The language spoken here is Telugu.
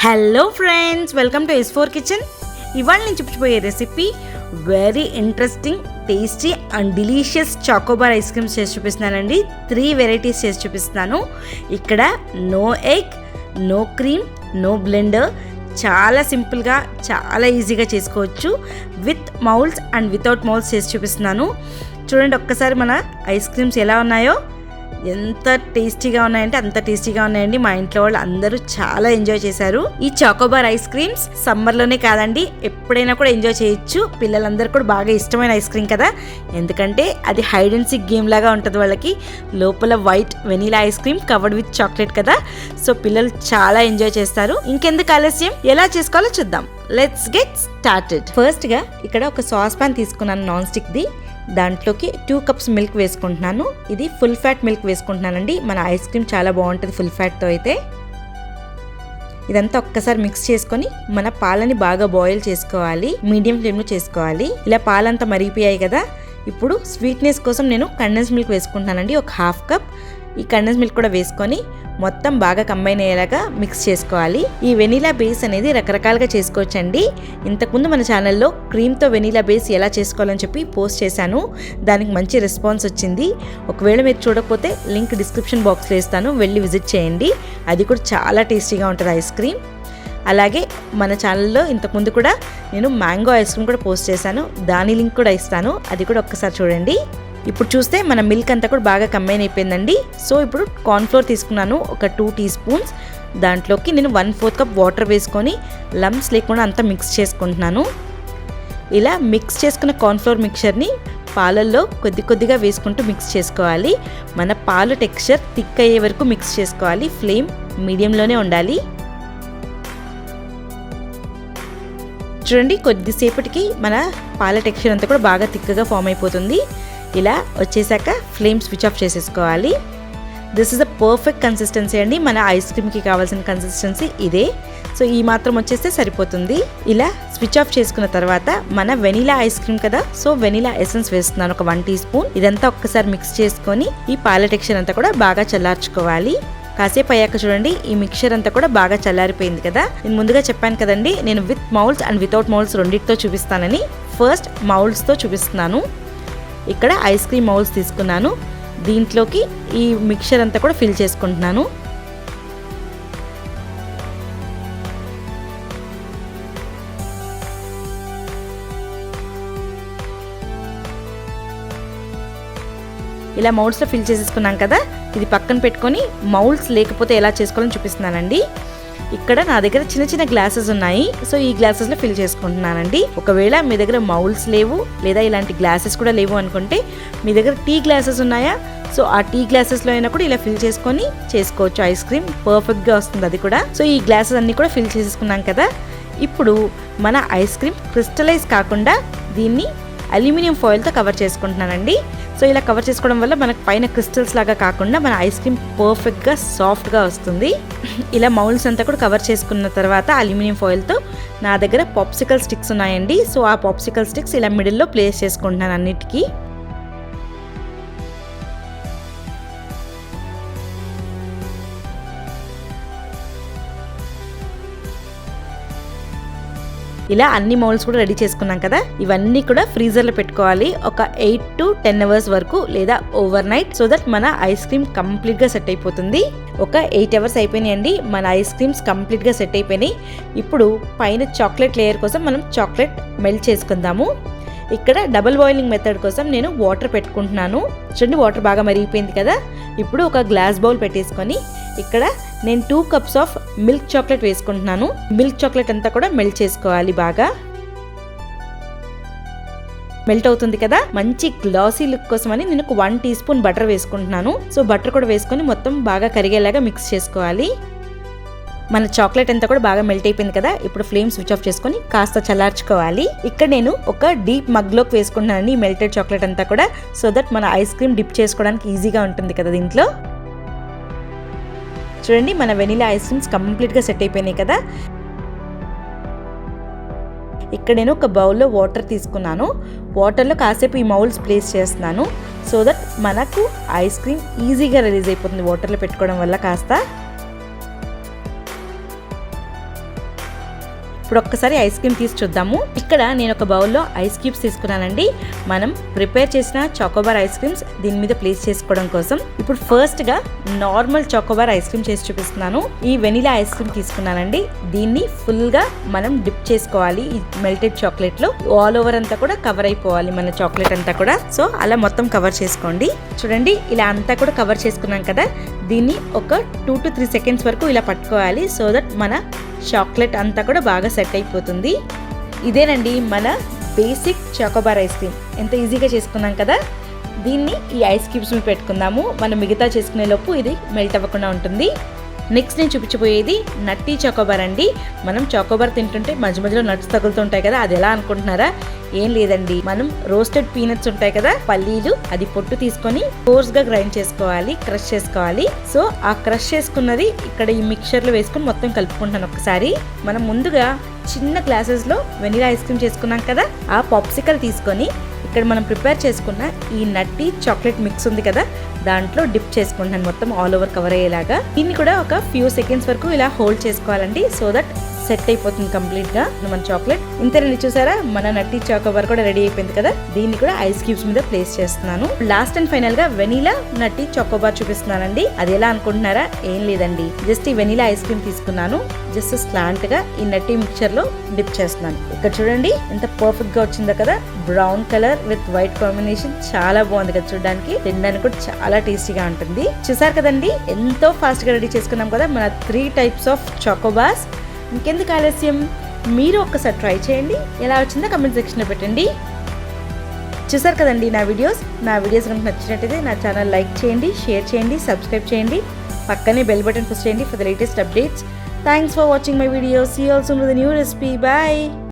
Hello friends, welcome to S4 kitchen. ఇవాళ నేను చూపించబోయే recipe very interesting, tasty and delicious choco bar ice creams చేసి చూపిస్తున్నానండి. 3 వెరైటీస్ చేసి చూపిస్తున్నాను. ఇక్కడ no egg, no cream, no blender, చాలా సింపుల్గా చాలా ఈజీగా చేసుకోవచ్చు. With moulds and without moulds చేసి చూపిస్తున్నాను. చూడండి ఒక్కసారి మన ఐస్ క్రీమ్స్ ఎలా ఉన్నాయో. ఎంత టేస్టీగా ఉన్నాయంటే అంత టేస్టీగా ఉన్నాయండి. మా ఇంట్లో వాళ్ళు అందరూ చాలా ఎంజాయ్ చేశారు. ఈ చాకోబార్ ఐస్ క్రీమ్స్ సమ్మర్లోనే కాదండి, ఎప్పుడైనా కూడా ఎంజాయ్ చేయొచ్చు. పిల్లలందరూ కూడా బాగా ఇష్టమైన ఐస్ క్రీమ్ కదా, ఎందుకంటే అది హైడ్ అండ్ సీక్ గేమ్ లాగా ఉంటుంది. వాళ్ళకి లోపల white vanilla ice cream covered with chocolate కదా, సో పిల్లలు చాలా ఎంజాయ్ చేస్తారు. ఇంకెందుకు ఆలస్యం, ఎలా చేసుకోవాలో చూద్దాం. Let's get started. ఫస్ట్గా ఇక్కడ ఒక సాస్ పాన్ తీసుకున్నాను, నాన్ స్టిక్ది. దాంట్లోకి 2 కప్స్ మిల్క్ వేసుకుంటున్నాను. ఇది ఫుల్ ఫ్యాట్ మిల్క్ వేసుకుంటున్నానండి. మన ఐస్ క్రీమ్ చాలా బాగుంటుంది ఫుల్ ఫ్యాట్తో అయితే. ఇదంతా ఒక్కసారి మిక్స్ చేసుకొని మన పాలని బాగా బాయిల్ చేసుకోవాలి, మీడియం ఫ్లేమ్లో చేసుకోవాలి. ఇలా పాలంతా మరిగిపోయాయి కదా, ఇప్పుడు స్వీట్నెస్ కోసం నేను కండెన్స్ మిల్క్ వేసుకుంటున్నానండి, ఒక 1/2 కప్. ఈ కండెన్స్ మిల్క్ కూడా వేసుకొని మొత్తం బాగా కంబైన్ అయ్యేలాగా మిక్స్ చేసుకోవాలి. ఈ వెనీలా బేస్ అనేది రకరకాలుగా చేసుకోవచ్చండి. ఇంతకుముందు మన ఛానల్లో క్రీమ్తో వెనీలా బేస్ ఎలా చేసుకోవాలని చెప్పి పోస్ట్ చేశాను. దానికి మంచి రెస్పాన్స్ వచ్చింది. ఒకవేళ మీరు చూడకపోతే లింక్ డిస్క్రిప్షన్ బాక్స్లో ఇస్తాను, వెళ్ళి విజిట్ చేయండి. అది కూడా చాలా టేస్టీగా ఉంటుంది ఐస్ క్రీమ్. అలాగే మన ఛానల్లో ఇంతకుముందు కూడా నేను మ్యాంగో ఐస్ క్రీమ్ కూడా పోస్ట్ చేశాను, దాని లింక్ కూడా ఇస్తాను, అది కూడా ఒక్కసారి చూడండి. ఇప్పుడు చూస్తే మన మిల్క్ అంతా కూడా బాగా కంబైన్ అయిపోయిందండి. సో ఇప్పుడు కార్న్ఫ్లోర్ తీసుకున్నాను, ఒక 2 టీ స్పూన్స్. దాంట్లోకి నేను 1/4 కప్ వాటర్ వేసుకొని లంప్స్ లేకుండా అంతా మిక్స్ చేసుకుంటున్నాను. ఇలా మిక్స్ చేసుకున్న కార్న్ఫ్లోర్ మిక్చర్ని పాలల్లో కొద్ది కొద్దిగా వేసుకుంటూ మిక్స్ చేసుకోవాలి. మన పాలు టెక్స్చర్ థిక్ అయ్యే వరకు మిక్స్ చేసుకోవాలి. ఫ్లేమ్ మీడియంలోనే ఉండాలి. చూడండి, కొద్దిసేపటికి మన పాల టెక్స్చర్ అంతా కూడా బాగా థిక్గా ఫామ్ అయిపోతుంది. ఇలా వచ్చేసాక ఫ్లేమ్ స్విచ్ ఆఫ్ చేసేసుకోవాలి. This is a perfect consistency అండి. మన ఐస్ క్రీమ్కి కావాల్సిన కన్సిస్టెన్సీ ఇదే. సో ఈ మాత్రం వచ్చేస్తే సరిపోతుంది. ఇలా స్విచ్ ఆఫ్ చేసుకున్న తర్వాత మన వెనీలా ఐస్ క్రీమ్ కదా, సో వెనీలా ఎసెన్స్ వేస్తున్నాను, ఒక 1 టీ స్పూన్. ఇదంతా ఒక్కసారి మిక్స్ చేసుకొని ఈ పాల టెక్స్చర్ అంతా కూడా బాగా చల్లార్చుకోవాలి. కాసేపు అయ్యాక చూడండి, ఈ మిక్చర్ అంతా కూడా బాగా చల్లారిపోయింది కదా. నేను ముందుగా చెప్పాను కదండి, నేను with moulds and without moulds రెండింటితో చూపిస్తానని. ఫస్ట్ మౌల్డ్స్తో చూపిస్తున్నాను. ఇక్కడ ఐస్ క్రీమ్ మౌల్డ్స్ తీసుకున్నాను. దీంట్లోకి ఈ మిక్చర్ అంతా కూడా ఫిల్ చేసుకుంటున్నాను. ఇలా మౌల్డ్స్లో ఫిల్ చేసేసుకున్నాం కదా, ఇది పక్కన పెట్టుకొని మౌల్డ్స్ లేకపోతే ఎలా చేసుకోవాలని చూపిస్తున్నానండి. ఇక్కడ నా దగ్గర చిన్న చిన్న గ్లాసెస్ ఉన్నాయి, సో ఈ గ్లాసెస్లో ఫిల్ చేసుకుంటున్నానండి. ఒకవేళ మీ దగ్గర మౌల్డ్స్ లేవు లేదా ఇలాంటి గ్లాసెస్ కూడా లేవు అనుకుంటే మీ దగ్గర టీ గ్లాసెస్ ఉన్నాయా, సో ఆ టీ గ్లాసెస్లో అయినా కూడా ఇలా ఫిల్ చేసుకొని చేసుకోవచ్చు. ఐస్ క్రీమ్ పర్ఫెక్ట్గా వస్తుంది అది కూడా. సో ఈ గ్లాసెస్ అన్నీ కూడా ఫిల్ చేసేసుకున్నాం కదా. ఇప్పుడు మన ఐస్ క్రీమ్ క్రిస్టలైజ్ కాకుండా దీన్ని అల్యూమినియం ఫాయిల్తో కవర్ చేసుకుంటున్నానండి. సో ఇలా కవర్ చేసుకోవడం వల్ల మనకు పైన క్రిస్టల్స్ లాగా కాకుండా మన ఐస్ క్రీమ్ పర్ఫెక్ట్గా సాఫ్ట్గా వస్తుంది. ఇలా మౌల్డ్స్ అంతా కూడా కవర్ చేసుకున్న తర్వాత అల్యూమినియం ఫాయిల్తో నా దగ్గర పాప్సికల్ స్టిక్స్ ఉన్నాయండి. సో ఆ పాప్సికల్ స్టిక్స్ ఇలా మిడిల్లో ప్లేస్ చేసుకుంటున్నాను అన్నిటికీ. ఇలా అన్ని మౌల్డ్స్ కూడా రెడీ చేసుకున్నాం కదా, ఇవన్నీ కూడా ఫ్రీజర్లో పెట్టుకోవాలి ఒక 8 to 10 అవర్స్ వరకు, లేదా ఓవర్ నైట్, సో దట్ మన ఐస్ క్రీమ్ కంప్లీట్గా సెట్ అయిపోతుంది. ఒక 8 అవర్స్ అయిపోయినాయండి, మన ఐస్ క్రీమ్స్ కంప్లీట్గా సెట్ అయిపోయినాయి. ఇప్పుడు పైన చాక్లెట్ లేయర్ కోసం మనం చాక్లెట్ మెల్ట్ చేసుకుందాము. ఇక్కడ డబుల్ బాయిలింగ్ మెథడ్ కోసం నేను వాటర్ పెట్టుకుంటున్నాను. చూడండి, వాటర్ బాగా మరిగిపోయింది కదా. ఇప్పుడు ఒక గ్లాస్ బౌల్ పెట్టేసుకొని ఇక్కడ నేను 2 కప్స్ ఆఫ్ మిల్క్ చాక్లెట్ వేసుకుంటున్నాను. మిల్క్ చాక్లెట్ అంతా కూడా మెల్ట్ చేసుకోవాలి. బాగా మెల్ట్ అవుతుంది కదా, మంచి గ్లాసీ లుక్ కోసం అని నేను ఒక 1 టీ స్పూన్ బటర్ వేసుకుంటున్నాను. సో బటర్ కూడా వేసుకొని మొత్తం బాగా కరిగేలాగా మిక్స్ చేసుకోవాలి. మన చాక్లెట్ అంతా కూడా బాగా మెల్ట్ అయిపోయింది కదా. ఇప్పుడు ఫ్లేమ్ స్విచ్ ఆఫ్ చేసుకొని కాస్త చల్లార్చుకోవాలి. ఇక్కడ నేను ఒక డీప్ మగ్లోకి వేసుకుంటున్నాను ఈ మెల్టెడ్ చాక్లెట్ అంతా కూడా, సో దట్ మన ఐస్ క్రీమ్ డిప్ చేసుకోవడానికి ఈజీగా ఉంటుంది కదా దీంట్లో. చూడండి, మన వెనీలా ఐస్ క్రీమ్స్ కంప్లీట్గా సెట్ అయిపోయినాయి కదా. ఇక్కడ నేను ఒక బౌల్లో వాటర్ తీసుకున్నాను. వాటర్లో కాసేపు ఈ మౌల్డ్స్ ప్లేస్ చేస్తున్నాను, సో దట్ మనకు ఐస్ క్రీమ్ ఈజీగా రిలీజ్ అయిపోతుంది వాటర్లో పెట్టుకోవడం వల్ల. కాస్త ఇప్పుడు ఒక్కసారి ఐస్ క్రీమ్ తీసి చూద్దాము. ఇక్కడ నేను ఒక బౌల్లో ఐస్ క్యూబ్స్ తీసుకున్నానండి. మనం ప్రిపేర్ చేసిన చాకోబార్ ఐస్ క్రీమ్స్ దీని మీద ప్లేస్ చేసుకోవడం కోసం ఇప్పుడు ఫస్ట్ గా నార్మల్ చాకోబార్ ఐస్ క్రీమ్ చేసి చూపిస్తున్నాను. ఈ వెనిలా ఐస్ క్రీమ్ తీసుకున్నానండి. దీన్ని ఫుల్ గా మనం డిప్ చేసుకోవాలి ఈ మెల్టెడ్ చాక్లెట్ లో. ఆల్ ఓవర్ అంతా కూడా కవర్ అయిపోవాలి మన చాక్లెట్ అంతా కూడా. సో అలా మొత్తం కవర్ చేసుకోండి. చూడండి ఇలా అంతా కూడా కవర్ చేసుకున్నాం కదా. దీన్ని ఒక 2 to 3 seconds వరకు ఇలా పట్టుకోవాలి. సో దట్ మన చాక్లెట్ అంతా కూడా బాగా సెట్ అయిపోతుంది. ఇదేనండి మన బేసిక్ చాకోబార్ ఐస్ క్రీమ్. ఎంత ఈజీగా చేసుకున్నాం కదా. దీన్ని ఈ ఐస్ క్యూబ్స్ మీద పెట్టుకుందాము. మనం మిగతా చేసుకునే లోపు ఇది మెల్ట్ అవ్వకుండా ఉంటుంది. నెక్స్ట్ నేను చూపించబోయేది నట్టి చాకోబార్ అండి. మనం చాకోబార్ తింటుంటే మధ్య మధ్యలో నట్స్ తగులుతుంటాయి కదా, అది ఎలా అనుకుంటున్నారా? ఏం లేదండి, మనం రోస్టెడ్ పీనట్స్ ఉంటాయి కదా, పల్లీలు, అది పొట్టు తీసుకొని కోర్స్ గా గ్రైండ్ చేసుకోవాలి, క్రష్ చేసుకోవాలి. సో ఆ క్రష్ చేసుకున్నది ఇక్కడ ఈ మిక్చర్ లో వేసుకుని మొత్తం కలుపుకుంటాను ఒకసారి. మనం ముందుగా చిన్న గ్లాసెస్ లో వెనిలా ఐస్ క్రీమ్ చేసుకున్నాం కదా, ఆ పాప్సికల్ తీసుకొని ఇక్కడ మనం ప్రిపేర్ చేసుకున్న ఈ నట్టి చాక్లెట్ మిక్స్ ఉంది కదా, దాంట్లో డిప్ చేసుకుంటాను మొత్తం ఆల్ ఓవర్ కవర్ అయ్యేలాగా. దీన్ని కూడా ఒక ఫ్యూ సెకండ్స్ వరకు ఇలా హోల్డ్ చేసుకోవాలండి. సో దట్ సెట్ అయిపోతుంది కంప్లీట్ గా మన చాక్లెట్. ఇంతేనండి, చూసారా మన నట్టి చాకోబార్ కూడా రెడీ అయిపోయింది కదా. దీన్ని కూడా ఐస్ క్యూబ్స్ మీద ప్లేస్ చేస్తున్నాను. లాస్ట్ అండ్ ఫైనల్ గా వెనిలా నట్టి చాకోబార్ చూపిస్తున్నానండి. అది ఎలా అనుకుంటున్నారా? ఏం లేదండి, జస్ట్ ఈ వెనిలా ఐస్ క్రీమ్ తీసుకున్నాను, జస్ట్ స్లాంట్ గా ఈ నట్టి మిక్చర్ లో డిప్ చేస్తున్నాను. ఇక్కడ చూడండి ఎంత పర్ఫెక్ట్ గా వచ్చిందో కదా. Brown colour with white combination చాలా బాగుంది కదా చూడడానికి. తినడానికి కూడా చాలా టేస్టీగా ఉంటుంది. చూసారు కదండి, ఎంతో ఫాస్ట్ గా రెడీ చేసుకున్నాం కదా మన 3 types ఆఫ్ చాకోబార్స్. ఇంకెందుకు ఆలస్యం, మీరు ఒక్కసారి ట్రై చేయండి. ఎలా వచ్చిందో కమెంట్ సెక్షన్ లో పెట్టండి. చూసారు కదండి నా వీడియోస్ కనుక నచ్చినట్టయితే నా ఛానల్ లైక్ చేయండి, షేర్ చేయండి, సబ్స్క్రైబ్ చేయండి, పక్కనే బెల్ బటన్ ప్రెస్ చేయండి for the latest updates. Thanks for watching my video. See you all soon with a new recipe. By.